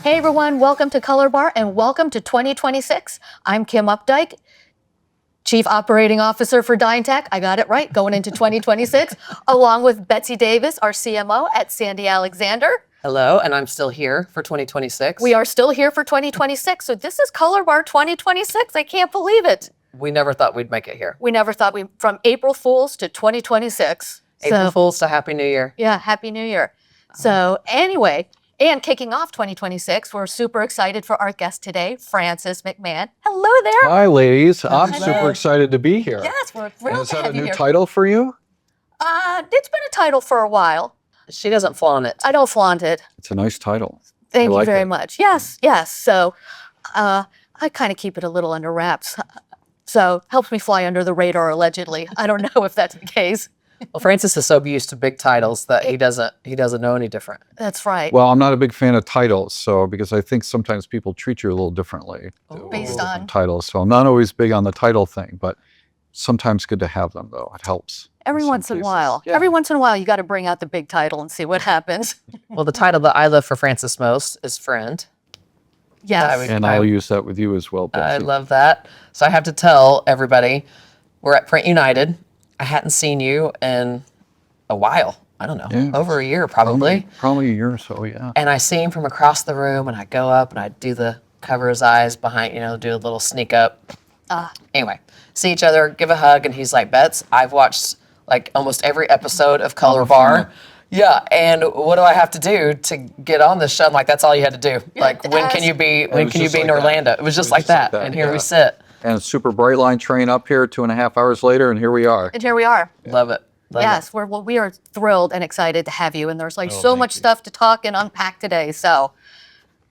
Hey everyone, welcome to Colorbar and welcome to 2026. I'm Kim Updike, Chief Operating Officer for DyneTech. I got it right, going into 2026, along with Betsy Davis, our CMO at Sandy Alexander. Hello, and I'm still here for 2026. We are still here for 2026, so this is Colorbar 2026. I can't believe it. We never thought we'd make it here. We never thought from April Fools to 2026. April Fools to Happy New Year. Yeah, Happy New Year. So anyway, and kicking off 2026, we're super excited for our guest today, Francis McMahon. Hello there. Hi, ladies. I'm super excited to be here. Yes, we're thrilled Is to that have a you new here. title for you? It's been a title for a while. She doesn't flaunt it. I don't flaunt it. It's a nice title. Thank you like very it. much. Yes, yes. So I kind of keep it a little under wraps. So helps me fly under the radar, allegedly. I don't know if that's the case. Well, Francis is so used to big titles that he doesn't know any different. That's right. Well, I'm not a big fan of titles, because I think sometimes people treat you a little differently. Based on Titles. So I'm not always big on the title thing, but sometimes good to have them, though. It helps. every some once in a cases. while. Yeah. Every once in a while, you got to bring out the big title and see what happens. Well, the title that I love for Francis most is Friend. Yes. And I'll use that with you as well, Betsy. I love that. So I have to tell everybody, we're at Print United. I hadn't seen you in a while. I don't know, Yeah. over a year probably. Probably a year or so, yeah. And I see him from across the room, and I go up and I do the cover his eyes behind, do a little sneak up. Anyway, see each other, give a hug, and he's like, Bets, I've watched like almost every episode of Colorbar. Yeah, and what do I have to do to get on this show? I'm like, that's all you had to do. Like, when can you be in Orlando? It was just like that. And here we sit. And super bright line train up here 2.5 hours later, and here we are. And here we are. Love it. Love Yes, it. we are thrilled and excited to have you. And there's like so much stuff to talk and unpack today. So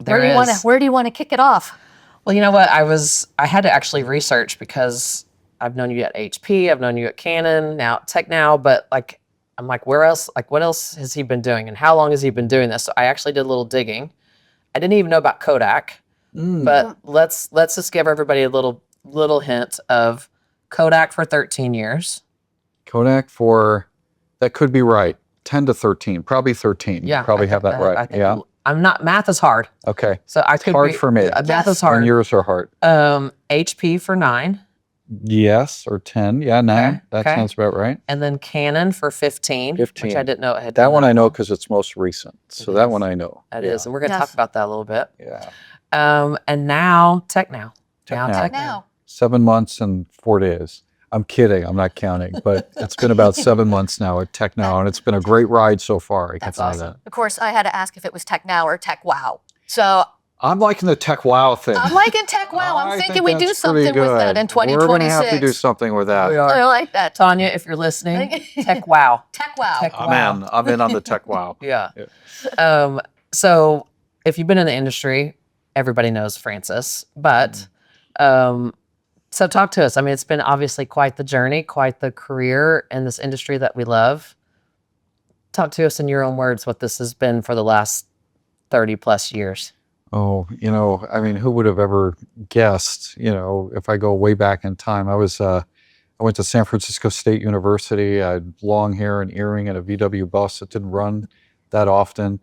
where do you want to kick it off? Well, you know what? I had to actually research because I've known you at HP, I've known you at Canon, now at Tecnau, but I'm like, where else? Like, what else has he been doing, and how long has he been doing this? So I actually did a little digging. I didn't even know about Kodak, but let's just give everybody a little hint of Kodak for 13 years. Kodak that could be right, 10 to 13, probably 13. Yeah, You probably have that right. I think Yeah. I'm not. Math is hard, Okay. so I could hard be, for me. Math is hard. And yours are hard. HP for 9. Yes, or 10. Yeah, 9. Okay, That okay. sounds about right. And then Canon for 15, 15. which I didn't know it had. That done one I know because it's most recent. So that is. one I know. That Yeah. is, and we're going to Yes. talk about that a little bit. Yeah. And now Tecnau. Now Tecnau. Now. 7 months and 4 days. I'm kidding. I'm not counting. But it's been about 7 months now at Tecnau, and it's been a great ride so far. I can That's tell you awesome. that. Of course, I had to ask if it was Tecnau or TechWow. So I'm liking the Tech Wow thing. I'm liking TechWow. I'm I thinking think we do that's something pretty with that good. in 2026. We're going to have to do something with that. We are. I like that. Tanya, if you're listening, Tech Wow. TechWow. Tech- I'm in. I'm in on the Tech Wow. Yeah. Yeah. So if you've been in the industry, everybody knows Francis. But so talk to us. I mean, it's been obviously quite the journey, quite the career in this industry that we love. Talk to us in your own words what this has been for the last 30 plus years. Oh, I mean, who would have ever guessed, if I go way back in time, I went to San Francisco State University. I had long hair and earring and a VW bus that didn't run that often.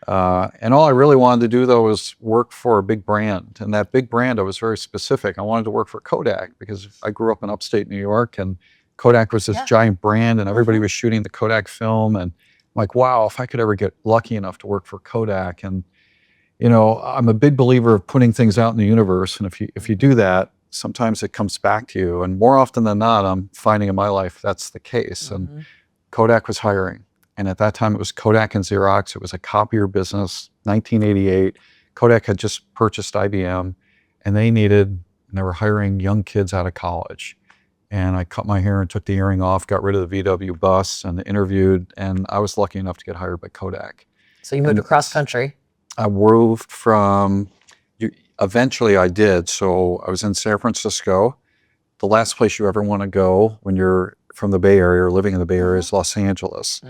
And all I really wanted to do, though, was work for a big brand. And that big brand, I was very specific. I wanted to work for Kodak because I grew up in upstate New York, and Kodak was this giant brand, and everybody was shooting the Kodak film. And I'm like, wow, if I could ever get lucky enough to work for Kodak. And I'm a big believer of putting things out in the universe. And if you do that, sometimes it comes back to you. And more often than not, I'm finding in my life that's the case. And Kodak was hiring. And at that time, it was Kodak and Xerox. It was a copier business, 1988. Kodak had just purchased IBM, and they were hiring young kids out of college. And I cut my hair and took the earring off, got rid of the VW bus, and interviewed. And I was lucky enough to get hired by Kodak. So you moved across country. I moved eventually I did. So I was in San Francisco. The last place you ever want to go when you're from the Bay Area or living in the Bay Area is Los Angeles.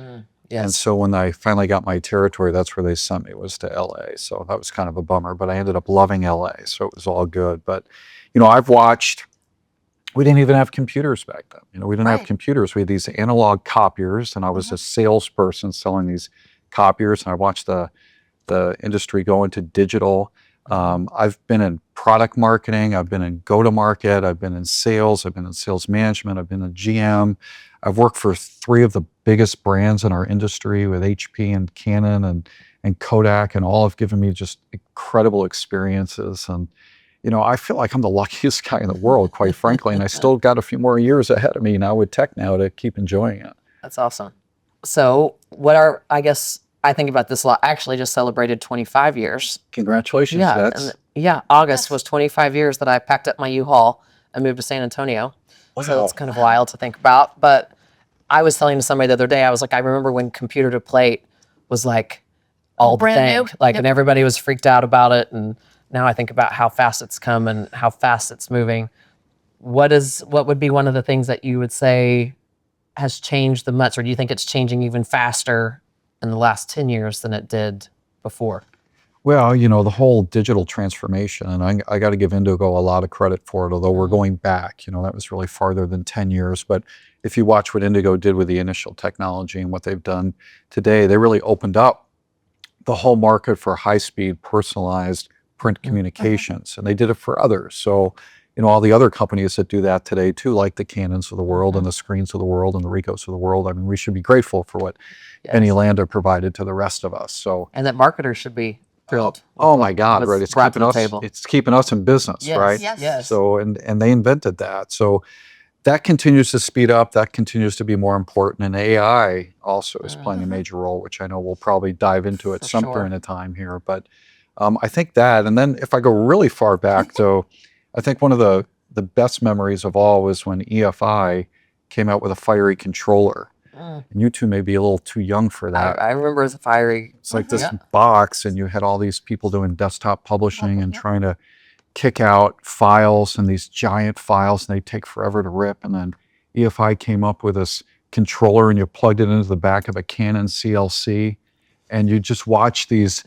Yes. And so when I finally got my territory, that's where they sent me, was to LA. So that was kind of a bummer, but I ended up loving LA. So it was all good. But, I've watched, we didn't even have computers back then. We didn't have computers. We had these analog copiers, and I was a salesperson selling these copiers, and I watched the the industry go into digital. I've been in product marketing, I've been in go-to-market, I've been in sales, I've been in sales management, I've been a GM. I've worked for 3 of the biggest brands in our industry with HP and Canon and Kodak, and all have given me just incredible experiences. And I feel like I'm the luckiest guy in the world, quite frankly, and I still got a few more years ahead of me now with Tecnau to keep enjoying it. That's awesome. So I guess I think about this a lot. I actually just celebrated 25 years. Congratulations. Yeah, August was 25 years that I packed up my U-Haul and moved to San Antonio. Wow. So it's kind of wild to think about. But I was telling somebody the other day, I was like, I remember when computer to plate was like all the brand thing. new. Like, and everybody was freaked out about it. And now I think about how fast it's come and how fast it's moving. What would be one of the things that you would say has changed the most, or do you think it's changing even faster in the last 10 years than it did before? Well, the whole digital transformation, and I got to give Indigo a lot of credit for it, although we're going back, that was really farther than 10 years. But if you watch what Indigo did with the initial technology and what they've done today, they really opened up the whole market for high-speed, personalized print communications, and they did it for others. So, all the other companies that do that today too, like the Canons of the world and the Screens of the world and the Ricos of the world, I mean, we should be grateful for what Benny Landa provided to the rest of us. So, and that marketers should be thrilled. Oh my God, right? It's keeping us in business, yes, right? Yes. So, and they invented that. So that continues to speed up. That continues to be more important. And AI also is playing a major role, which I know we'll probably dive into at some point in time here. But I think that, and then if I go really far back, so I think one of the best memories of all was when EFI came out with a Fiery controller. And you two may be a little too young for that. I remember as a Fiery. It's like this box, and you had all these people doing desktop publishing and trying to kick out files, and these giant files, and they take forever to rip. And then EFI came up with this controller, and you plugged it into the back of a Canon CLC, and you just watch these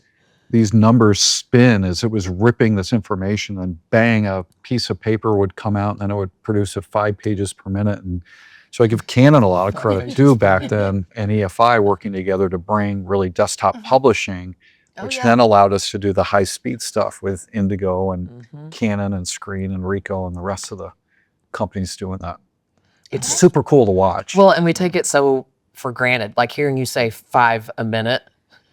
numbers spin as it was ripping this information, and bang, a piece of paper would come out, and then it would produce at 5 pages per minute. And so I give Canon a lot of credit too back then, and EFI working together to bring really desktop publishing, which then allowed us to do the high-speed stuff with Indigo and Canon and Screen and Ricoh and the rest of the companies doing that. It's super cool to watch. Well, and we take it so for granted, like hearing you say 5 a minute.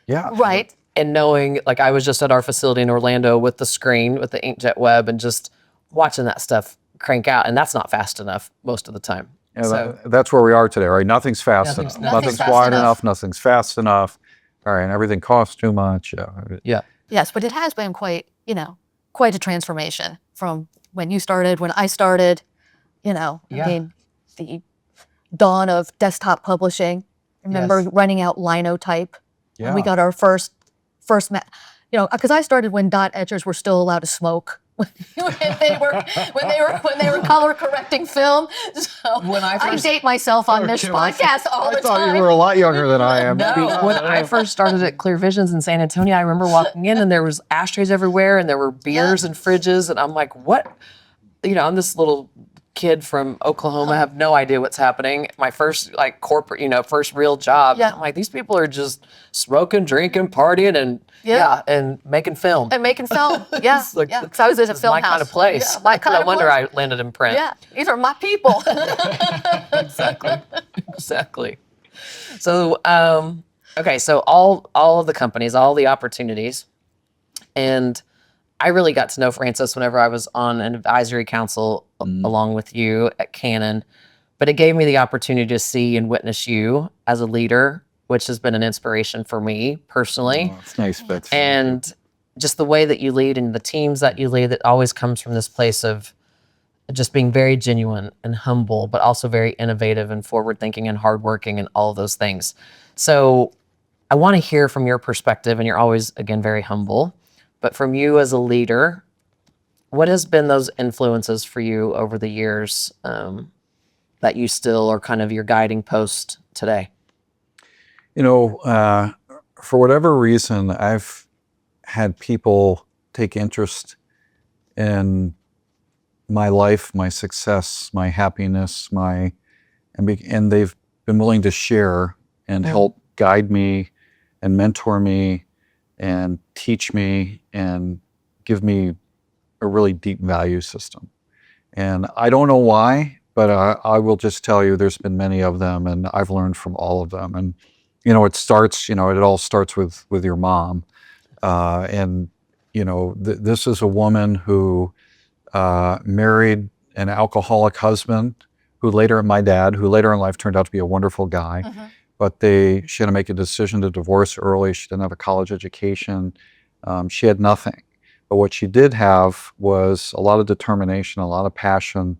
Yeah. Right. And knowing, like I was just at our facility in Orlando with the Screen, with the inkjet web, and just watching that stuff crank out. And that's not fast enough most of the time. Yeah, So that's where we are today, right? Nothing's fast enough. Nothing's Nothing's fast wide enough. enough. Nothing's fast enough. All right, and everything costs too much. yeah. Yes, but it has been quite a transformation from when you started, when I started, I mean, the dawn of desktop publishing. I remember running out linotype. Yeah. And we got our first, because I started when dot etchers were still allowed to smoke. when they were color correcting film. So When I date myself on this podcast all the I thought time. you were a lot younger than I am. No, when I first started at Clear Visions in San Antonio, I remember walking in and there was ashtrays everywhere and there were beers and fridges, and I'm like, what? I'm this little kid from Oklahoma, I have no idea what's happening. My first corporate, first real job. Yeah. I'm like, these people are just smoking, drinking, partying, and and making film. And making film, yeah. like, Because I was at a This is film my house. kind of place. Yeah, my kind No of wonder place. I landed in print. Yeah, these are my people. Exactly. So, okay, so all of the companies, all the opportunities, and I really got to know Francis whenever I was on an advisory council along with you at Canon, but it gave me the opportunity to see and witness you as a leader, which has been an inspiration for me personally. Oh, it's nice, Betsy. And just the way that you lead and the teams that you lead, that always comes from this place of just being very genuine and humble, but also very innovative and forward thinking and hardworking and all of those things. So I want to hear from your perspective, and you're always, again, very humble, but from you as a leader, what has been those influences for you over the years that you still are kind of your guiding post today? For whatever reason, I've had people take interest in my life, my success, my happiness, and they've been willing to share and help guide me and mentor me and teach me and give me a really deep value system. And I don't know why, but I will just tell you there's been many of them, and I've learned from all of them. And, it all starts with your mom. And, this is a woman who married an alcoholic husband my dad, who later in life turned out to be a wonderful guy. But she had to make a decision to divorce early. She didn't have a college education. She had nothing. But what she did have was a lot of determination, a lot of passion,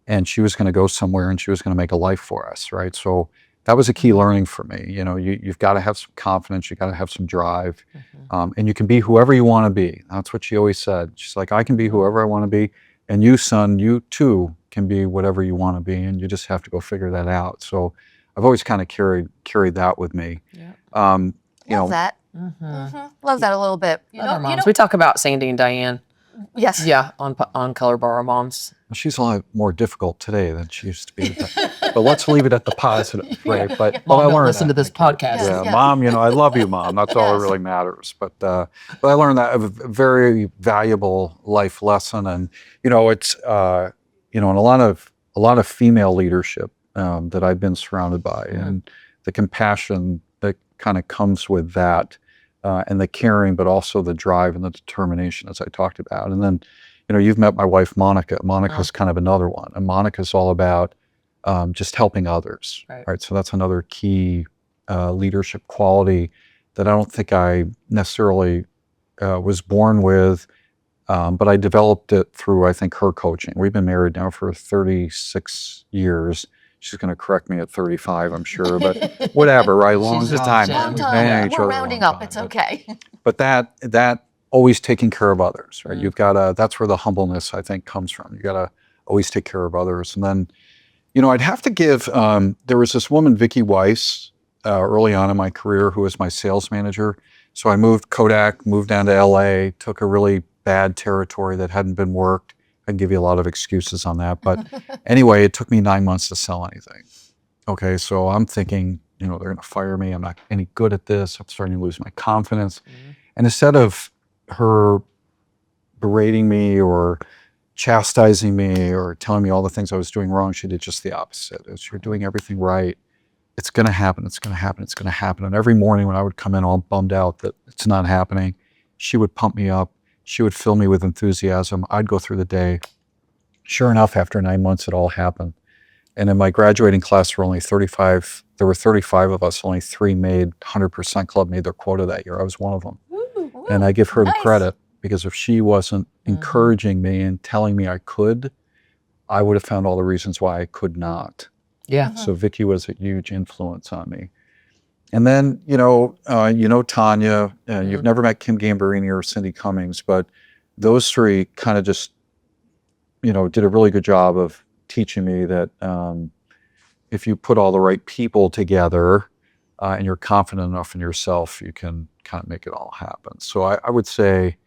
and she was going to go somewhere and she was going to make a life for us, right? So that was a key learning for me. You've got to have some confidence, you've got to have some drive, and you can be whoever you want to be. That's what she always said. She's like, I can be whoever I want to be, and you, son, you too can be whatever you want to be, and you just have to go figure that out. So I've always kind of carried that with me. Yeah. Love that. Love that a little bit. Our moms. We talk about Sandy and Diane. Yes. Yeah, on Colorbar, our moms. She's a lot more difficult today than she used to be. But let's leave it at the positive, right? But Mom, I learned listen to this podcast. Yeah, Mom, I love you, Mom. That's all that really matters. But I learned that a very valuable life lesson, and it's and a lot of female leadership that I've been surrounded by, and the compassion that kind of comes with that, and the caring, but also the drive and the determination, as I talked about. And then, you've met my wife, Monica. Monica's kind of another one, and Monica's all about just helping others, right? So that's another key leadership quality that I don't think I necessarily was born with, but I developed it through, I think, her coaching. We've been married now for 36 years. She's going to correct me at 35, I'm sure, but whatever, right? Long time. Long time. We're rounding up. It's okay. But that always taking care of others, right? You've got to, that's where the humbleness, I think, comes from. You got to always take care of others. And then, I'd have to give, there was this woman, Vicki Weiss, early on in my career, who was my sales manager. So I moved Kodak, moved down to LA, took a really bad territory that hadn't been worked. I can give you a lot of excuses on that. But anyway, it took me 9 months to sell anything. Okay, so I'm thinking, they're going to fire me. I'm not any good at this. I'm starting to lose my confidence. And instead of her berating me or chastising me or telling me all the things I was doing wrong, she did just the opposite. You're doing everything right. It's going to happen. It's going to happen. It's going to happen. And every morning when I would come in all bummed out that it's not happening, she would pump me up. She would fill me with enthusiasm. I'd go through the day. Sure enough, after 9 months, it all happened. And in my graduating class, there were 35 of us. Only 3 made 100% club, made their quota that year. I was one of them. And I give her the credit, because if she wasn't encouraging me and telling me I could, I would have found all the reasons why I could not. Yeah. So Vicki was a huge influence on me. And then, Tanya, you've never met Kim Gambarini or Cindy Cummings, but those 3 kind of just, did a really good job of teaching me that if you put all the right people together and you're confident enough in yourself, you can kind of make it all happen. So I would say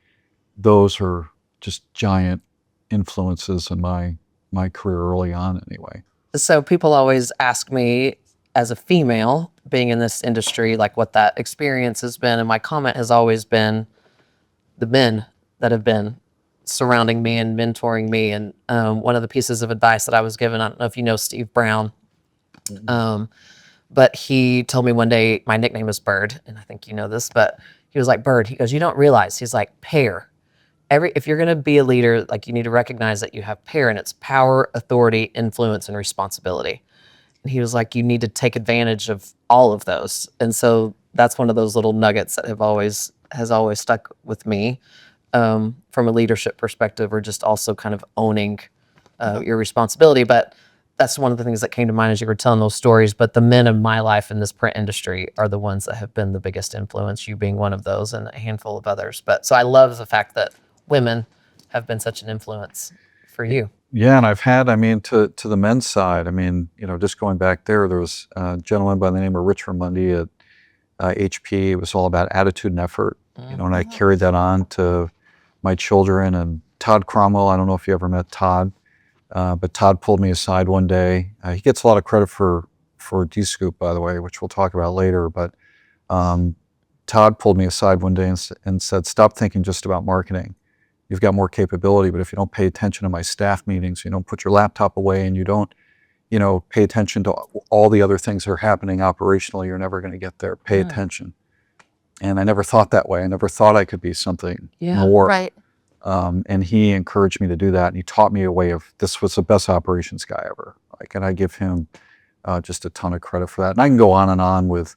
those are just giant influences in my career early on anyway. So people always ask me, as a female being in this industry, like what that experience has been. And my comment has always been the men that have been surrounding me and mentoring me. And one of the pieces of advice that I was given, I don't know if you know Steve Brown, but he told me one day, my nickname is Bird, and I think you know this, but he was like, Bird, he goes, you don't realize, he's like, pair. If you're going to be a leader, like, you need to recognize that you have pair, and it's power, authority, influence, and responsibility. And he was like, you need to take advantage of all of those. And so that's one of those little nuggets that has always stuck with me from a leadership perspective, or just also kind of owning your responsibility. But that's one of the things that came to mind as you were telling those stories. But the men in my life in this print industry are the ones that have been the biggest influence, you being one of those and a handful of others. But so I love the fact that women have been such an influence for you. Yeah, and I've had, to the men's side, just going back there was a gentleman by the name of Rich Mundy at HP. It was all about attitude and effort, and I carried that on to my children. And Todd Cromwell, I don't know if you ever met Todd, but Todd pulled me aside one day. He gets a lot of credit for DSCOOP, by the way, which we'll talk about later, but Todd pulled me aside one day and said, "Stop thinking just about marketing. You've got more capability, but if you don't pay attention to my staff meetings, you don't put your laptop away, and you don't, pay attention to all the other things that are happening operationally, you're never going to get there. Pay attention." And I never thought that way. I never thought I could be something more. Right. And he encouraged me to do that. And he taught me a way of, this was the best operations guy ever. And I give him just a ton of credit for that. And I can go on and on with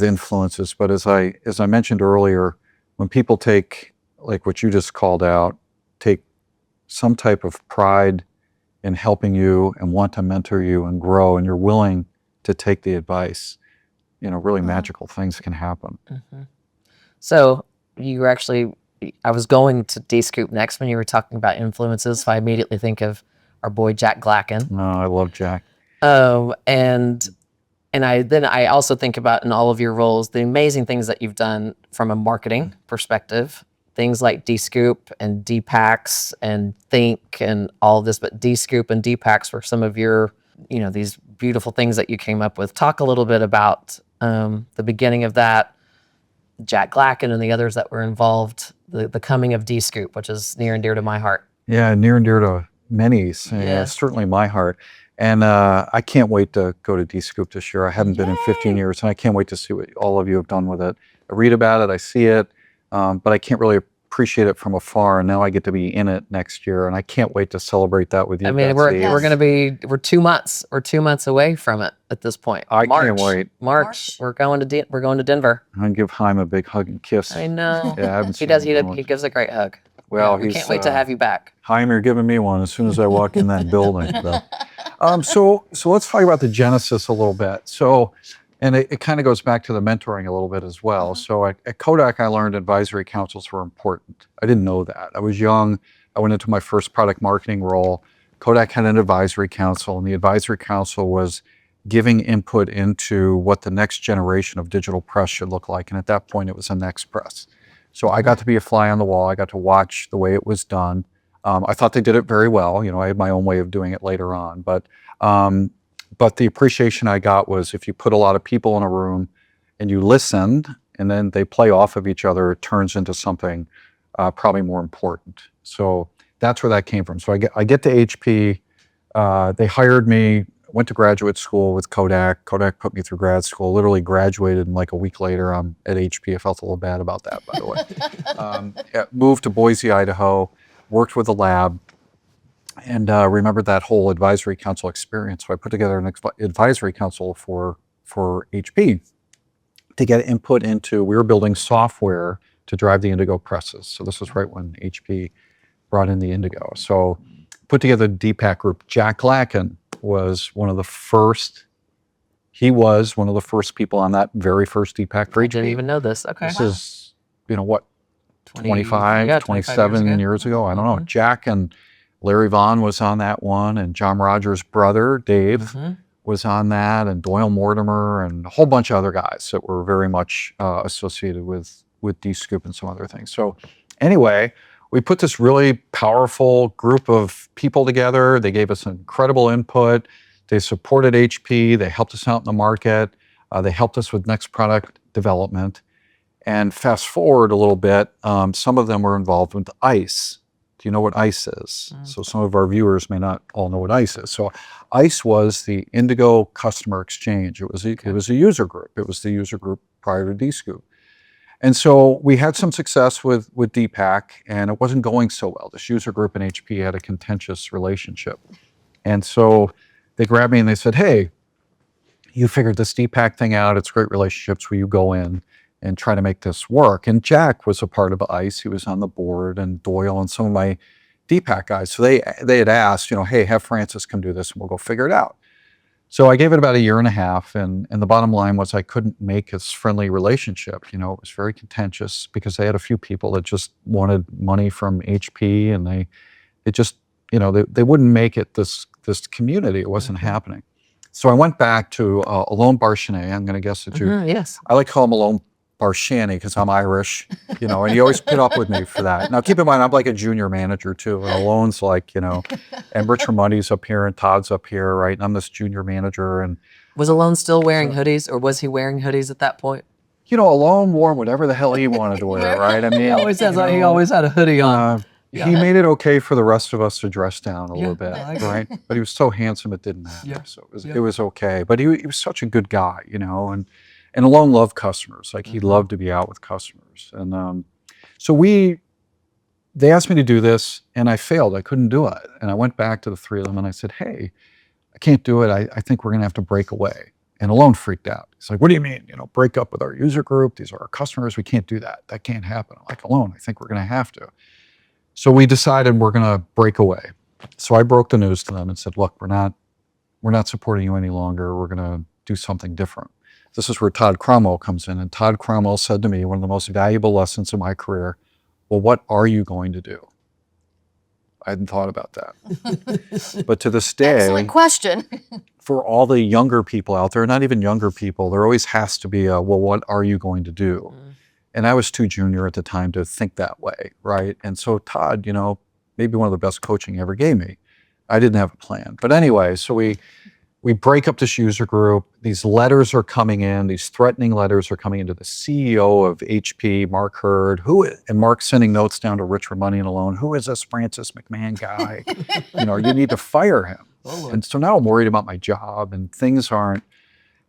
influences. But as I mentioned earlier, when people take, like what you just called out, take some type of pride in helping you and want to mentor you and grow, and you're willing to take the advice, really magical things can happen. So you were actually, I was going to DSCOOP next when you were talking about influences. So I immediately think of our boy Jack Glacken. No, I love Jack. And I also think about, in all of your roles, the amazing things that you've done from a marketing perspective. Things like DSCOOP and DPAX and Think and all of this, but DSCOOP and DPAX were some of your, these beautiful things that you came up with. Talk a little bit about the beginning of that, Jack Glacken and the others that were involved, the coming of DSCOOP, which is near and dear to my heart. Yeah, near and dear to many, certainly my heart. And I can't wait to go to DSCOOP this year. I haven't been in 15 years, and I can't wait to see what all of you have done with it. I read about it, I see it, but I can't really appreciate it from afar, and now I get to be in it next year, and I can't wait to celebrate that with you. I mean, we're 2 months. We're 2 months away from it at this point. I can't wait. March. We're going to Denver. I'm gonna give Chaim a big hug and kiss. I know. Yeah, I haven't He seen does. him He gives a great hug. Well, we can't wait to have you back. Chaim, you're giving me one as soon as I walk in that building. So let's talk about the genesis a little bit. So, and it kind of goes back to the mentoring a little bit as well. So at Kodak, I learned advisory councils were important. I didn't know that. I was young. I went into my first product marketing role. Kodak had an advisory council, and the advisory council was giving input into what the next generation of digital press should look like. And at that point, it was a next press. So I got to be a fly on the wall. I got to watch the way it was done. I thought they did it very well. I had my own way of doing it later on. But the appreciation I got was, if you put a lot of people in a room and you listen, and then they play off of each other, it turns into something probably more important. So that's where that came from. So I get to HP. They hired me, went to graduate school with Kodak. Kodak put me through grad school, literally graduated, and like a week later I'm at HP. I felt a little bad about that, by the way. Moved to Boise, Idaho, worked with a lab, and remembered that whole advisory council experience. So I put together an advisory council for HP to get input into, we were building software to drive the Indigo presses. So this was right when HP brought in the Indigo. So put together the DPAC group. Jack Glacken was one of the first, people on that very first DPAC for HP. I didn't even know this. Okay. This is, what, 27 years ago? I don't know. Jack and Larry Vaughn was on that one, and John Rogers' brother, Dave, was on that, and Doyle Mortimer, and a whole bunch of other guys that were very much associated with DSCOOP and some other things. So anyway, we put this really powerful group of people together. They gave us incredible input. They supported HP. They helped us out in the market. They helped us with next product development. And fast forward a little bit, some of them were involved with ICE. Do you know what ICE is? So some of our viewers may not all know what ICE is. So ICE was the Indigo Customer Exchange. It was a user group. It was the user group prior to DSCOOP. And so we had some success with DPAC, and it wasn't going so well. This user group and HP had a contentious relationship. And so they grabbed me and they said, "Hey, you figured this DPAC thing out. It's great relationships. Will you go in and try to make this work?" And Jack was a part of ICE. He was on the board, and Doyle and some of my DPAC guys. So they had asked, "Hey, have Francis come do this and we'll go figure it out." So I gave it about a year and a half, and the bottom line was I couldn't make this friendly relationship. It was very contentious because they had a few people that just wanted money from HP, and they wouldn't make it this community. It wasn't happening. So I went back to Alon Barshaneh. I'm going to guess that you. Yes. I like to call him Alon Barshaneh because I'm Irish, and he always put up with me for that. Now, keep in mind, I'm like a junior manager too, and Alon's like, and Rich Ramundi's up here, and Todd's up here, right? And I'm this junior manager. And was Alon still wearing hoodies, or was he wearing hoodies at that point? you know, alone, warm, whatever the hell he wanted to wear, right? I mean, He always has. He always had a hoodie on. He made it okay for the rest of us to dress down a little bit, I like right? But he was so handsome it didn't matter. Yeah. So it was okay. But he was such a good guy, you know, and Alone loved customers. Like he loved to be out with customers. And so they asked me to do this and I failed. I couldn't do it. And I went back to the three of them and I said, hey, I can't do it. I think we're gonna have to break away. And Alone freaked out. He's like, what do you mean? You know, break up with our user group? These are our customers. We can't do that. That can't happen. I'm like, Alone, I think we're gonna have to. So we decided we're gonna break away. So I broke the news to them and said, look, we're not supporting you any longer. We're gonna do something different. This is where Todd Cromwell comes in. And Todd Cromwell said to me, one of the most valuable lessons of my career, well, what are you going to do? I hadn't thought about that. But to this day, Excellent question. for all the younger people out there, not even younger people, there always has to be a, well, what are you going to do? And I was too junior at the time to think that way, right? And so Todd, you know, maybe one of the best coaching he ever gave me. I didn't have a plan. But anyway, so we break up this user group. These letters are coming in. These threatening letters are coming into the CEO of HP, Mark Hurd, and Mark's sending notes down to Rich Money and Alone. Who is this Francis McMahon guy? You know, you need to fire him. And so now I'm worried about my job and things aren't,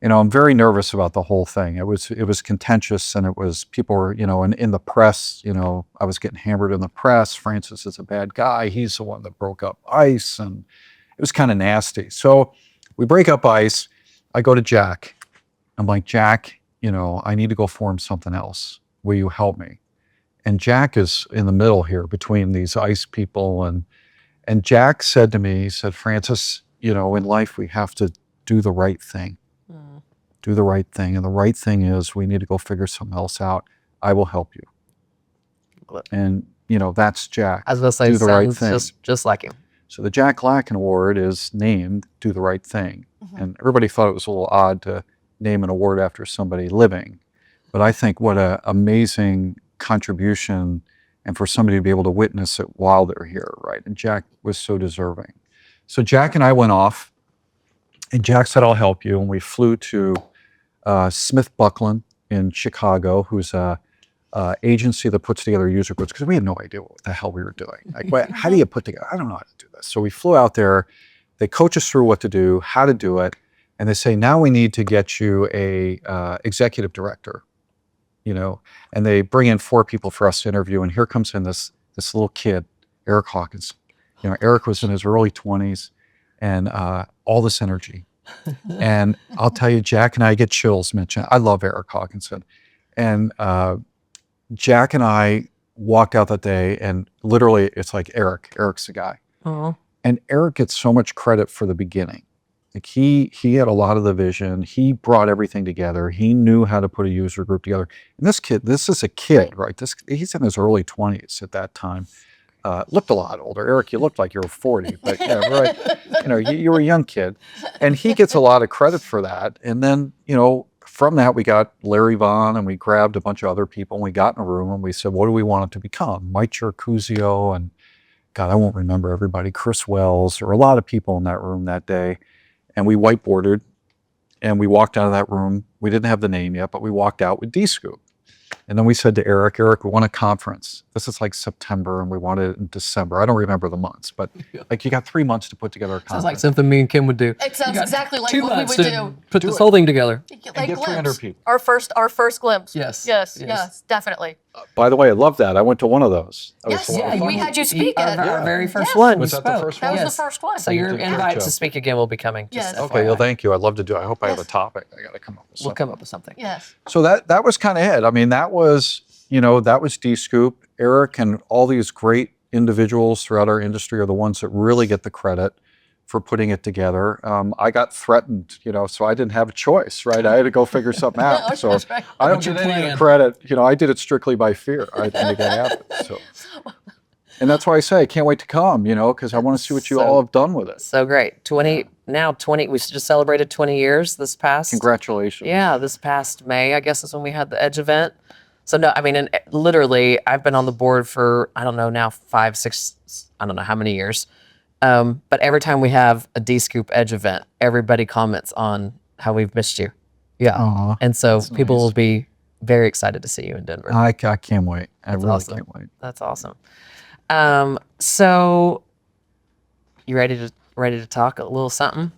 you know, I'm very nervous about the whole thing. It was contentious and people were, you know, and in the press, you know, I was getting hammered in the press. Francis is a bad guy. He's the one that broke up ICE and it was kind of nasty. So we break up ICE. I go to Jack. I'm like, Jack, you know, I need to go form something else. Will you help me? And Jack is in the middle here between these ICE people. And Jack said to me, he said, Francis, you know, in life we have to do the right thing. Do the right thing. And the right thing is we need to go figure something else out. I will help you. And, you know, that's Jack. I was going to say, do the right thing. Just like him. So the Jack Lacken Award is named Do the Right Thing. And everybody thought it was a little odd to name an award after somebody living. But I think what an amazing contribution and for somebody to be able to witness it while they're here, right? And Jack was so deserving. So Jack and I went off and Jack said, I'll help you. And we flew to Smith Buckland in Chicago, who's a agency that puts together user groups, because we had no idea what the hell we were doing. Like, how do you put together? I don't know how to do this. So we flew out there. They coach us through what to do, how to do it, and they say, now we need to get you a executive director, you know, and they bring in 4 people for us to interview, and here comes in this little kid, Eric Hawkins. You know, Eric was in his early 20s, and all this energy. And I'll tell you, Jack and I get chills mentioning. I love Eric Hawkinson, and Jack and I walked out that day and literally it's like Eric's the guy. And Eric gets so much credit for the beginning. Like he had a lot of the vision. He brought everything together. He knew how to put a user group together. And this is a kid, right? He's in his early 20s at that time. Looked a lot older. Eric, you looked like you were 40, but yeah, right. You know, you were a young kid. And he gets a lot of credit for that. And then, you know, from that, we got Larry Vaughn and we grabbed a bunch of other people and we got in a room and we said, what do we want it to become? Mike Chercuzio and God, I won't remember everybody, Chris Wells. There were a lot of people in that room that day. And we whiteboarded and we walked out of that room. We didn't have the name yet, but we walked out with DSCOOP. And then we said to Eric, we want a conference. This is like September and we want it in December. I don't remember the months, but like you got 3 months to put together a conference. Sounds like something me and Kim would do. It sounds exactly like 2 what we months would to do. put this whole thing together. Like get 300 glimpse. people. Our first glimpse. Yes. Definitely. By the way, I love that. I went to one of those. That was Yes, a lot of fun. we had you speak at Our very first Yeah. one. Was you that the spoke. first That one? was the first one. So your did a great invite job. to speak again will be coming. Yes. Just Okay, well, FYI. thank you. I'd love to do it. I hope I have a Yes. topic. I got to come up with something. We'll come up with something. Yes. So that was kind of it. I mean, that was, you know, that was DSCOOP. Eric and all these great individuals throughout our industry are the ones that really get the credit for putting it together. I got threatened, you know, so I didn't have a choice, right? I had to go figure something out. So That's right. I don't What's your get any of the plan? credit. You know, I did it strictly by fear. I didn't make it happen. So, and that's why I say I can't wait to come, you know, because I want to see what you all have done with it. So great. 20, we just celebrated 20 years this past. Congratulations. Yeah, this past May, I guess is when we had the Edge event. So no, I mean, and literally I've been on the board for, I don't know now, 5, 6, I don't know how many years. But every time we have a DSCOOP Edge event, everybody comments on how we've missed you. Yeah. Aw, and so people will be very excited to see you in Denver. I can't wait. I really awesome. can't wait. That's awesome. So you ready to talk a little something?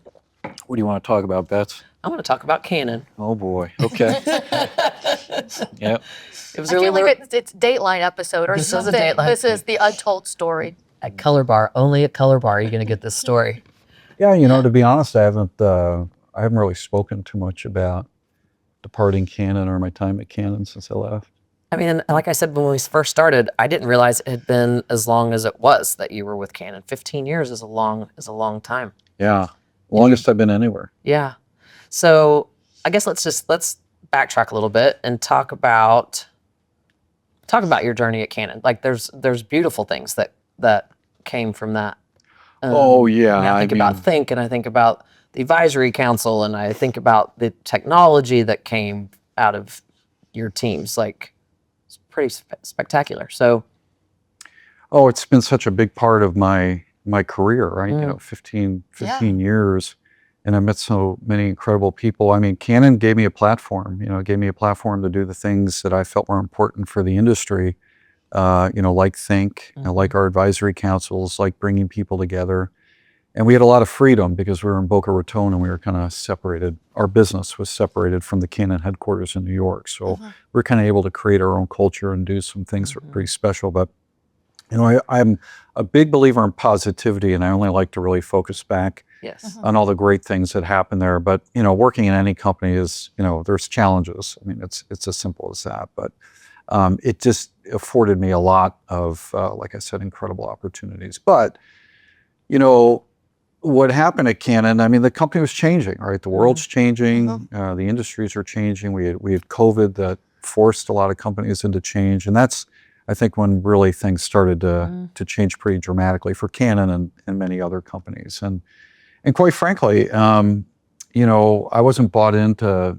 What do you want to talk about, Bets? I want to talk about Canon. Oh boy. Okay. Yep. It was I really feel like it's Dateline episode or This is a something. Dateline. This is the untold story. at Colorbar. Only at Colorbar are you going to get this story. Yeah, to be honest, I haven't really spoken too much about departing Canon or my time at Canon since I left. I mean, like I said, when we first started, I didn't realize it had been as long as it was that you were with Canon. 15 years is a long time. Yeah, longest I've been anywhere. Yeah. So I guess let's backtrack a little bit and talk about your journey at Canon. Like there's beautiful things that came from that. Oh yeah, I think about Think, and I think about the advisory council, and I think about the technology that came out of your teams. Like it's pretty spectacular. So, oh, it's been such a big part of my career, right? 15 years, and I met so many incredible people. I mean, Canon gave me a platform. It gave me a platform to do the things that I felt were important for the industry. Like Think, like our advisory councils, like bringing people together. And we had a lot of freedom because we were in Boca Raton and we were kind of separated. Our business was separated from the Canon headquarters in New York. So we're kind of able to create our own culture and do some things that are pretty special. But, I'm a big believer in positivity, and I only like to really focus back on all the great things that happen there. But, working in any company is, there's challenges. I mean, it's as simple as that. But it just afforded me a lot of, like I said, incredible opportunities. But, what happened at Canon, I mean, the company was changing, right? The world's changing, the industries are changing. We had COVID that forced a lot of companies into change. And that's, I think, when really things started to change pretty dramatically for Canon and many other companies. And quite frankly, I wasn't bought into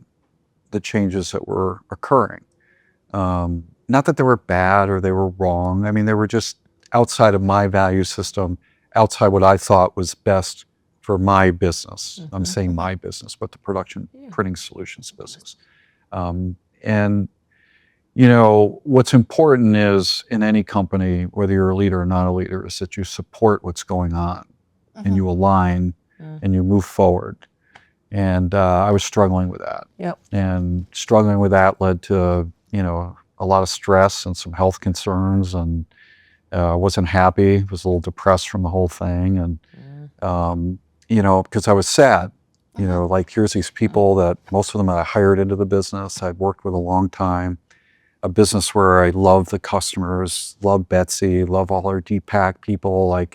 the changes that were occurring. Not that they were bad or they were wrong. I mean, they were just outside of my value system, outside what I thought was best for my business. I'm saying my business, but the production printing solutions business. What's important is in any company, whether you're a leader or not a leader, is that you support what's going on and you align and you move forward. And I was struggling with that. Yep. And struggling with that led to, a lot of stress and some health concerns, and wasn't happy, was a little depressed from the whole thing. And, because I was sad, like here's these people that most of them I hired into the business. I'd worked with a long time, a business where I love the customers, love Betsy, love all our DPAC people, and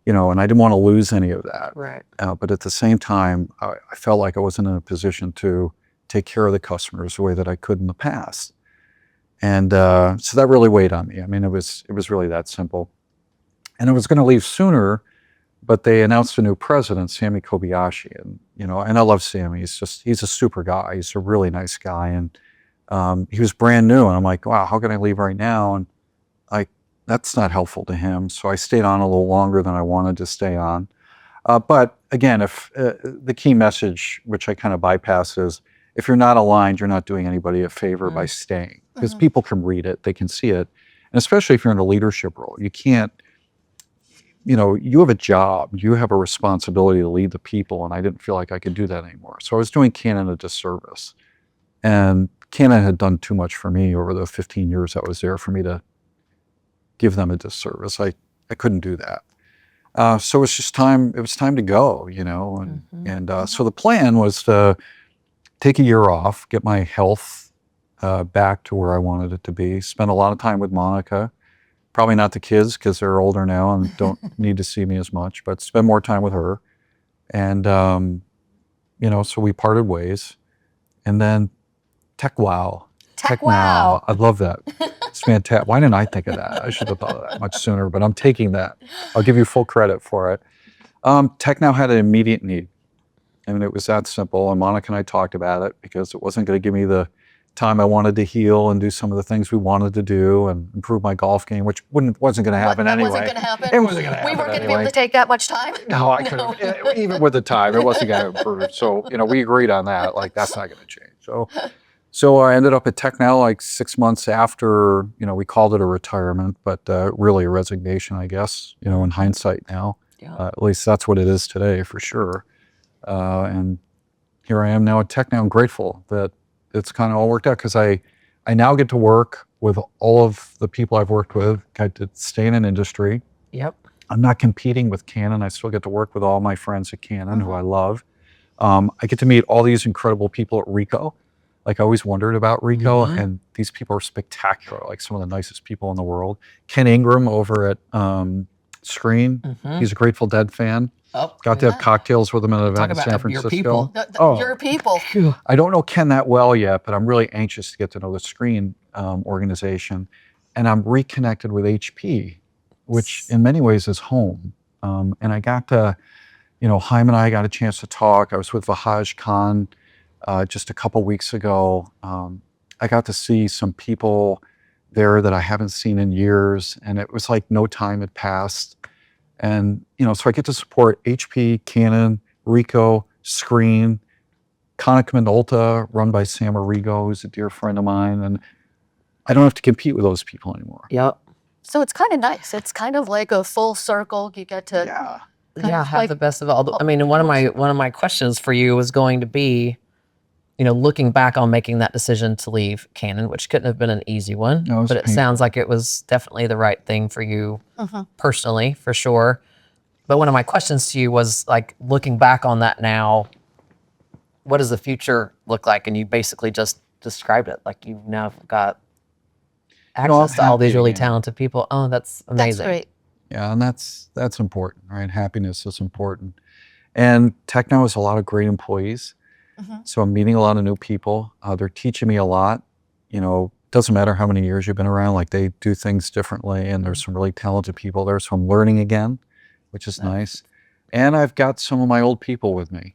I didn't want to lose any of that. Right. But at the same time, I felt like I wasn't in a position to take care of the customers the way that I could in the past. And so that really weighed on me. I mean, it was really that simple. And I was going to leave sooner, but they announced a new president, Sammy Kobayashi. And, and I love Sammy. He's a super guy. He's a really nice guy. And he was brand new. And I'm like, wow, how can I leave right now? And that's not helpful to him. So I stayed on a little longer than I wanted to stay on. But again, if the key message, which I kind of bypass, is if you're not aligned, you're not doing anybody a favor by staying, because people can read it, they can see it. And especially if you're in a leadership role, you can't, you have a job, you have a responsibility to lead the people. And I didn't feel like I could do that anymore. So I was doing Canon a disservice. And Canon had done too much for me over the 15 years I was there for me to give them a disservice. I couldn't do that. So it was time to go, and so the plan was to take a year off, get my health back to where I wanted it to be, spend a lot of time with Monica, probably not the kids because they're older now and don't need to see me as much, but spend more time with her. And, so we parted ways. And then Tecnau. I love that. It's fantastic. Why didn't I think of that? I should have thought of that much sooner, but I'm taking that. I'll give you full credit for it. Tecnau had an immediate need. I mean, it was that simple. And Monica and I talked about it because it wasn't going to give me the time I wanted to heal and do some of the things we wanted to do and improve my golf game, which wasn't going to happen anyway. It wasn't going to happen? It wasn't going to happen. We weren't going to be able to take that much time? No, I couldn't. Even with the time, it wasn't going to improve. So, we agreed on that. Like, that's not going to change. So So I ended up at Tecnau like 6 months after, we called it a retirement, but really a resignation, I guess, in hindsight now. Yeah. At least that's what it is today for sure. And here I am now at Tecnau. I'm grateful that it's kind of all worked out because I now get to work with all of the people I've worked with. I get to stay in an industry. Yep. I'm not competing with Canon. I still get to work with all my friends at Canon who I love. I get to meet all these incredible people at Ricoh. Like I always wondered about Ricoh, and these people are spectacular, like some of the nicest people in the world. Ken Ingram over at Screen, he's a Grateful Dead fan. Oh, Got to have cocktails with him at an event in about San your Francisco. people. Your people. I don't know Ken that well yet, but I'm really anxious to get to know the Screen organization. And I'm reconnected with HP, which in many ways is home. And I got to, Haim and I got a chance to talk. I was with Vahaj Khan just a couple weeks ago. I got to see some people there that I haven't seen in years, and it was like no time had passed. And, so I get to support HP, Canon, Ricoh, Screen, Konica Minolta, run by Sam Arrigo, who's a dear friend of mine. And I don't have to compete with those people anymore. Yep. So it's kind of nice. It's kind of like a full circle. You get to Have the best of all. I mean, one of my questions for you was going to be, looking back on making that decision to leave Canon, which couldn't have been an easy one, No, it was but it painful. sounds like it was definitely the right thing for you personally, for sure. But one of my questions to you was like, looking back on that now, what does the future look like? And you basically just described it. Like you've now got access to all these happy really again. talented people. Oh, that's amazing. That's great. Yeah, and that's important, right? Happiness is important. And Tecnau has a lot of great employees. So I'm meeting a lot of new people. They're teaching me a lot. Doesn't matter how many years you've been around, like they do things differently, and there's some really talented people there. So I'm learning again, which is nice. And I've got some of my old people with me.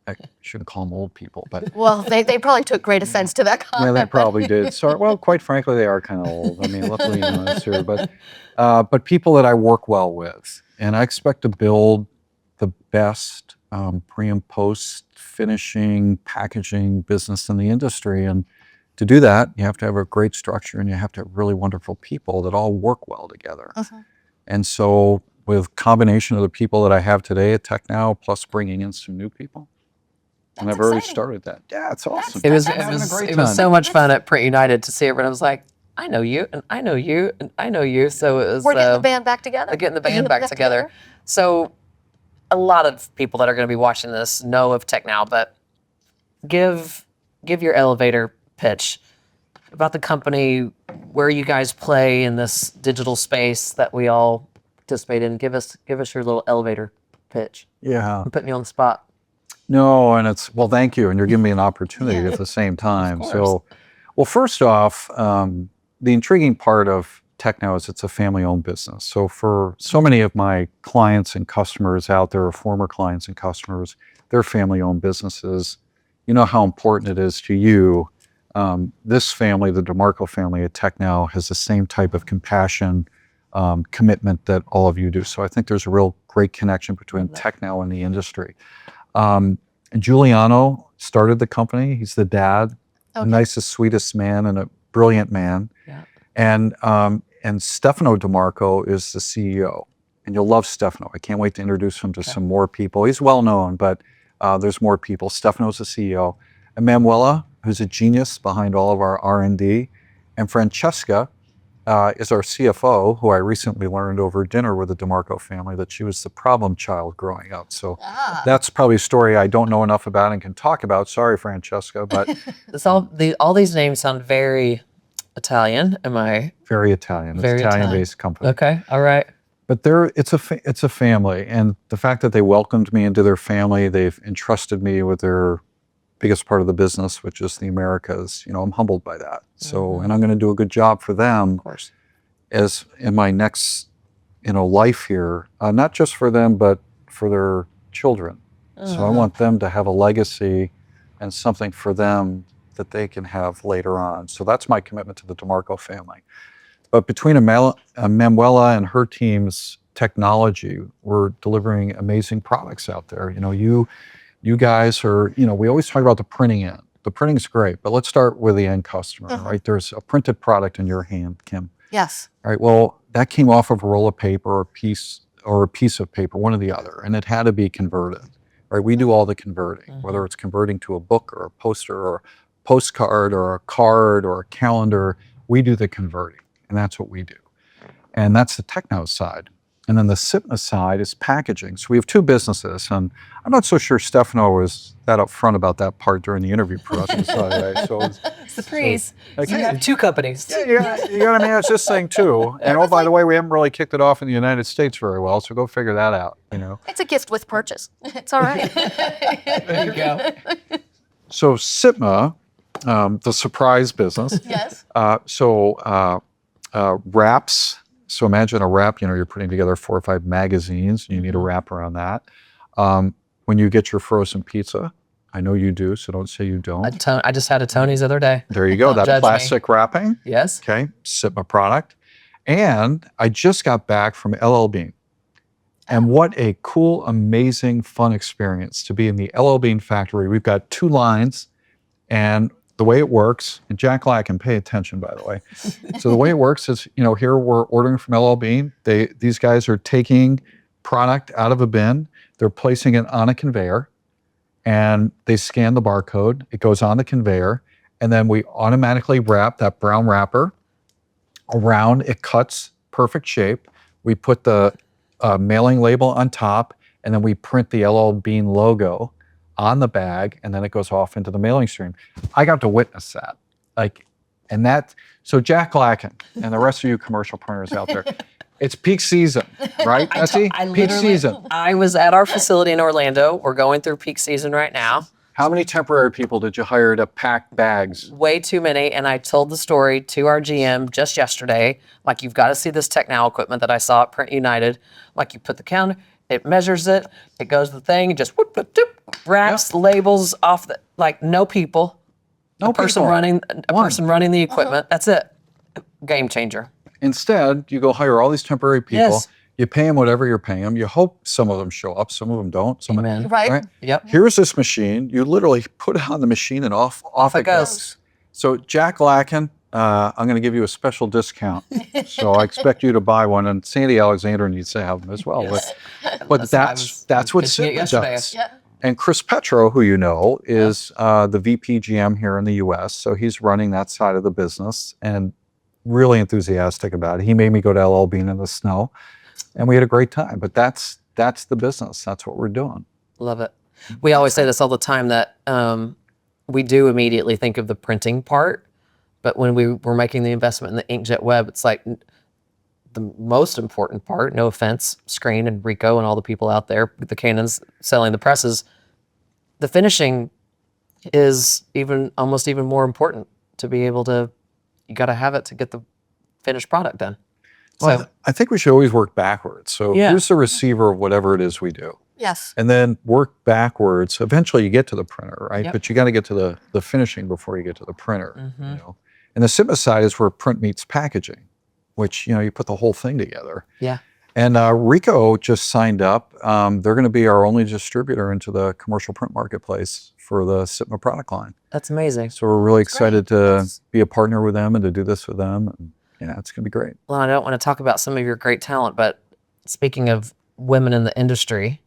I shouldn't call them old people, but Well, they probably took great offense to that comment. yeah, they probably did. So, well, quite frankly, they are kind of old. I mean, let's be honest here. But people that I work well with, and I expect to build the best pre and post finishing, packaging business in the industry. And to do that, you have to have a great structure, and you have to have really wonderful people that all work well together. And so, with combination of the people that I have today at Tecnau, plus bringing in some new people. And I've already started that. Yeah, it's awesome. It was so much fun at Print United to see everyone. I was like, I know you, and I know you, and I know you. So it was. We're getting the band back together. Getting the band back together. So a lot of people that are going to be watching this know of Tecnau, but give your elevator pitch about the company, where you guys play in this digital space that we all participate in. Give us your little elevator pitch. Yeah. I'm putting you on the spot. No, and well, thank you. And you're giving me an opportunity at the same time. So, well, first off, the intriguing part of Tecnau is it's a family-owned business. So for so many of my clients and customers out there, or former clients and customers, they're family-owned businesses. You know how important it is to you. This family, the DeMarco family at Tecnau, has the same type of compassion, commitment that all of you do. So I think there's a real great connection between Tecnau and the industry. Giuliano started the company. He's the dad, the nicest, sweetest man, and a brilliant man. Yeah. And Stefano DeMarco is the CEO. And you'll love Stefano. I can't wait to introduce him to some more people. He's well known, but there's more people. Stefano's the CEO. And Manuela, who's a genius behind all of our R&D. And Francesca is our CFO, who I recently learned over dinner with the DeMarco family that she was the problem child growing up. So that's probably a story I don't know enough about and can talk about. Sorry, Francesca, but all these names sound very Italian. Am I? Very Italian. It's an Italian-based company. Okay, all right. But it's a family, and the fact that they welcomed me into their family, they've entrusted me with their biggest part of the business, which is the Americas. I'm humbled by that. So, and I'm going to do a good job for them, Of course. as in my next, life here, not just for them, but for their children. So I want them to have a legacy and something for them that they can have later on. So that's my commitment to the DeMarco family. But between Manuela and her team's technology, we're delivering amazing products out there. You guys are, we always talk about the printing end. the printing's great, but let's start with the end customer, right? There's a printed product in your hand, Kim. Yes. All right, well, that came off of a roll of paper or a piece of paper, one or the other, and it had to be converted, right? We do all the converting, whether it's converting to a book or a poster or a postcard or a card or a calendar, we do the converting, and that's what we do. And that's the Tecnau side. And then the SIPMA side is packaging. So we have two businesses, and I'm not so sure Stefano was that upfront about that part during the interview process. Right? So Surprise. So, You have two companies. yeah, you know what I mean? It's this thing too. And oh, by the way, we haven't really kicked it off in the United States very well, so go figure that out, you know. It's a gift with purchase. It's all right. There you go. So SIPMA, the surprise business. Yes. Wraps. So imagine a wrap, you know, you're putting together 4 or 5 magazines and you need a wrap around that. When you get your frozen pizza, I know you do, so don't say you don't. I just had a Tony's the other day. There you go, Don't that judge me. plastic wrapping. Yes. Okay, SIPMA product. And I just got back from LL Bean. And what a cool, amazing, fun experience to be in the LL Bean factory. We've got 2 lines, and the way it works, and Jack Lack, and pay attention, by the way. So the way it works is, you know, here we're ordering from LL Bean. These guys are taking product out of a bin. They're placing it on a conveyor, and they scan the barcode. It goes on the conveyor, and then we automatically wrap that brown wrapper around. It cuts perfect shape. We put the mailing label on top, and then we print the LL Bean logo on the bag, and then it goes off into the mailing stream. I got to witness that. So Jack Lacken and the rest of you commercial printers out there, it's peak season, right, Betsy? Peak season. I was at our facility in Orlando. We're going through peak season right now. How many temporary people did you hire to pack bags? Way too many, and I told the story to our GM just yesterday. Like, you've got to see this Tecnau equipment that I saw at Print United. Like, you put the counter, it measures it, it goes to the thing, it just whoop, whoop, whoop, wraps the labels off the, like, no people. A person running the equipment. That's it. Game changer. Instead, you go hire all these temporary people. Yes. You pay them whatever you're paying them. You hope some of them show up, some of them don't. Amen. Right. Yep. Here's this machine. You literally put it on the machine and off it goes. So Jack Lacken, I'm going to give you a special discount. So I expect you to buy one, and Sandy Alexander needs to have them as well. Yes. But that's what pitching it SIPMA yesterday. does. Yeah. And Chris Petro, who you know, is the VP GM here in the U.S. So he's running that side of the business and really enthusiastic about it. He made me go to LL Bean in the snow, and we had a great time. But that's the business. That's what we're doing. Love it. We always say this all the time, that we do immediately think of the printing part, but when we were making the investment in the inkjet web, it's like the most important part, no offense, Screen and Rico and all the people out there, the Canons selling the presses, the finishing is almost even more important to be able to, you got to have it to get the finished product done. Well, I think we should always work backwards. So here's the receiver of whatever it is we do. Yes. And then work backwards. Eventually you get to the printer, right? Yep. But you got to get to the finishing before you get to the printer. You know? And the SIPMA side is where print meets packaging, which, you know, you put the whole thing together. Yeah. And Rico just signed up. They're going to be our only distributor into the commercial print marketplace for the SIPMA product line. That's amazing. So we're really excited to be a partner with them and to do this with them. And, yeah, it's going to be great. Well, I don't want to talk about some of your great talent, but speaking of women in the industry,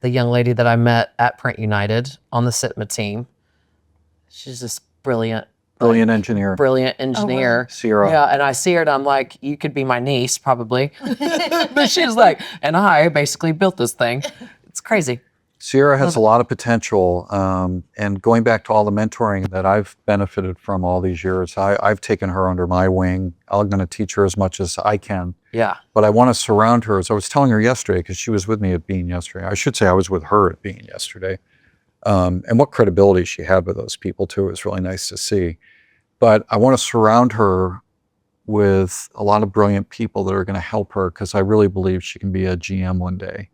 the young lady that I met at Print United on the SIPMA team, she's just brilliant. Brilliant engineer. Brilliant engineer. Sierra. Yeah, and I see her and I'm like, you could be my niece probably. But she's like, and I basically built this thing. It's crazy. Sierra has a lot of potential, and going back to all the mentoring that I've benefited from all these years, I've taken her under my wing. I'm going to teach her as much as I can. Yeah. But I want to surround her, as I was telling her yesterday, because she was with me at Bean yesterday. I should say I was with her at Bean yesterday. And what credibility she had with those people, too, is really nice to see. But I want to surround her with a lot of brilliant people that are going to help her, because I really believe she can be a GM one day.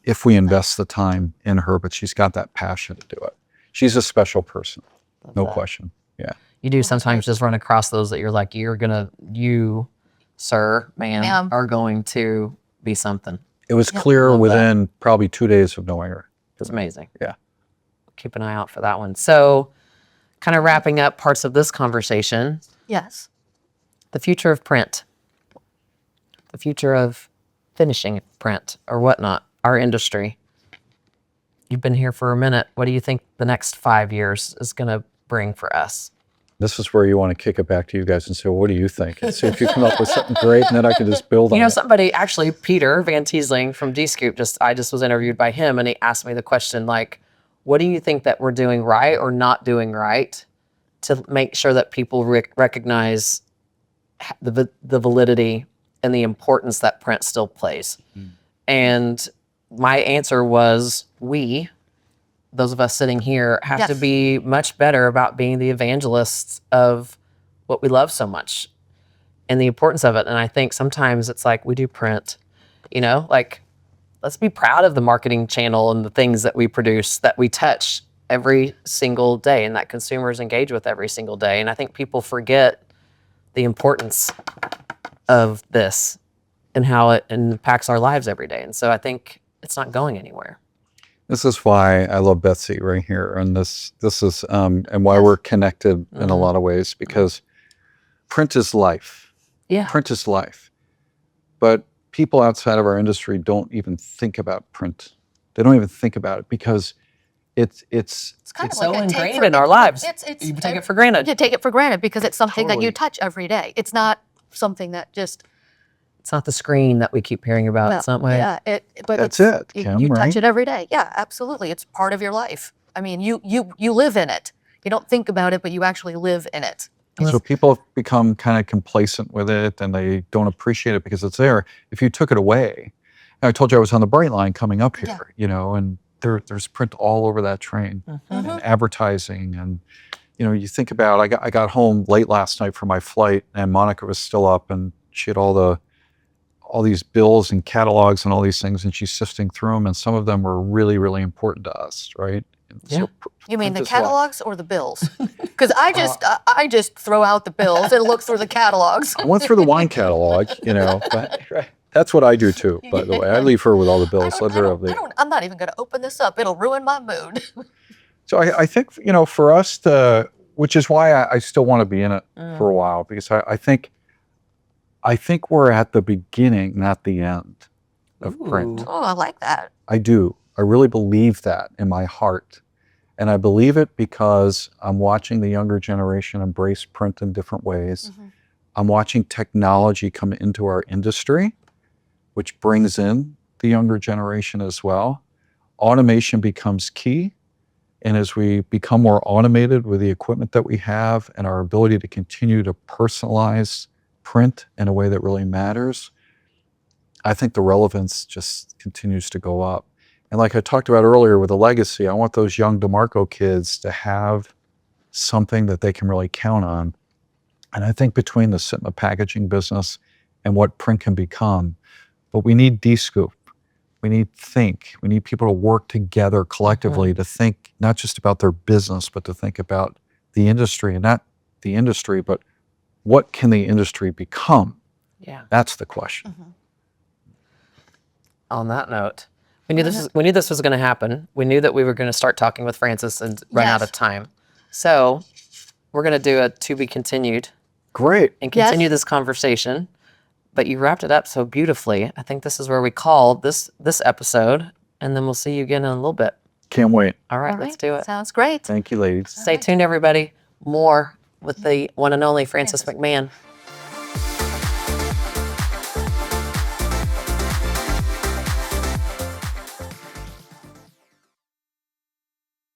If we invest the time in her, but she's got that passion to do it. She's a special person, no question. Yeah. You do sometimes just run across those that you're like, you, sir, ma'am, are going to be something. It was clear within probably 2 days of knowing her. It's amazing. Yeah. Keep an eye out for that one. So kind of wrapping up parts of this conversation, Yes. the future of print, the future of finishing print or whatnot, our industry. You've been here for a minute. What do you think the next 5 years is going to bring for us? This is where you want to kick it back to you guys and say, well, what do you think? And see if you come up with something great, and then I can just build on You know, it. somebody, actually, Peter Van Tiesling from DSCOOP, I just was interviewed by him, and he asked me the question, like, what do you think that we're doing right or not doing right to make sure that people recognize the validity and the importance that print still plays? And my answer was, those of us sitting here, have to Yes. be much better about being the evangelists of what we love so much and the importance of it. And I think sometimes it's like, we do print, you know, like, let's be proud of the marketing channel and the things that we produce, that we touch every single day and that consumers engage with every single day. And I think people forget the importance of this and how it impacts our lives every day. And so I think it's not going anywhere. This is why I love Betsy right here, and this is and why we're connected in a lot of ways, because print is life. Yeah. Print is life. But people outside of our industry don't even think about print. They don't even think about it because it's kind It's of so like a take ingrained for- in our lives. It's You take it for granted. You take it for granted because it's something that you Totally. touch every day. It's not something that just It's not the screen that we keep hearing about. well, it's not my. yeah. But That's it's, it, Kim, you touch right? it every day. Yeah, absolutely. It's part of your life. I mean, you live in it. You don't think about it, but you actually live in it. So people have become kind of complacent with it, and they don't appreciate it because it's there. If you took it away, and I told you I was on the Bright Line coming up here, Yeah. you know, and there's print all over that train, and advertising, and you know, you think about. I got home late last night from my flight, and Monica was still up, and she had all these bills and catalogs and all these things, and she's sifting through them, and some of them were really, really important to us, right? And Yeah. You mean print the is life. catalogs or the bills? Because I just throw out the bills and look through the catalogs. I went through the wine catalog, you know, but that's what I do too, by the way. I leave her with all the bills. Let her have the. I'm not even going to open this up. It'll ruin my mood. So I think, you know, for us which is why I still want to be in it for a while, because I think we're at the beginning, not the end of print. Oh, I like that. I do. I really believe that in my heart. And I believe it because I'm watching the younger generation embrace print in different ways. I'm watching technology come into our industry, which brings in the younger generation as well. Automation becomes key. And as we become more automated with the equipment that we have and our ability to continue to personalize print in a way that really matters, I think the relevance just continues to go up. And like I talked about earlier with the legacy, I want those young DeMarco kids to have something that they can really count on. And I think between the Sitma packaging business and what print can become, but we need DSCOOP. We need think. We need people to work together collectively to think not just about their business, but to think about the industry, and not the industry, but what can the industry become? Yeah. That's the question. On that note, we knew this was going to happen. We knew that we were going to start talking with Francis and run out Yes. of time. So we're going to do a to be continued Great. and Yes. continue this conversation. But you wrapped it up so beautifully. I think this is where we call this episode, and then we'll see you again in a little bit. Can't wait. All right, All let's right. do it. Sounds great. Thank you, ladies. Stay tuned, everybody. More with the one and only Francis McMahon.